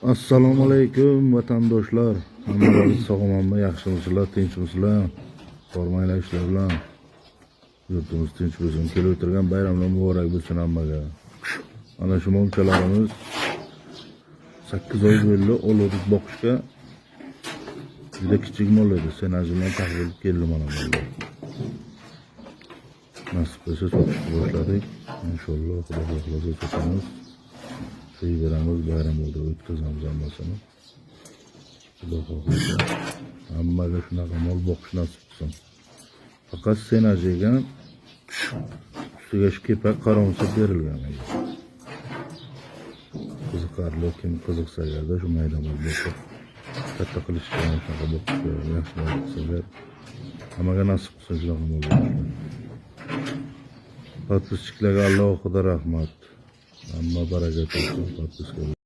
Assalomu alaykum vatandoshlar. Hammalaringiz sog'manmi, yaxshimisizlar, tinchmisizlar? Qormanglar ishlar bilan. Yurtimiz tinch bo'lsin. Kelib o'tirgan bayramlar muborak bo'lsin hammaga. Ana shu momchalarimiz 8 oy bo'ldi olib boqishga. Juda kichik mol edi. Senajimdan taqdim keldi mana bunga. Nasib bo'lsa sotishni boshladik. Inshaalloh Xudo xohlasa sotamiz. Sevgilerimiz bayram oldu, o'tkazamiz hammasini. Xudo xohlasa hammaga shunaqa mol boqish nasib qilsin. Faqat senajiga ustiga shu kepak qarovsi berilgan. Qiziqarli kim qiziqsa agarda shu mayda mol boqib katta qilishga shunaqa boqishga yaxshi qilsalar hammaga nasib qilsin shunaqa mol boqishni. Podpischilarga Allohga rahmat. Amma baraka topsin podpiska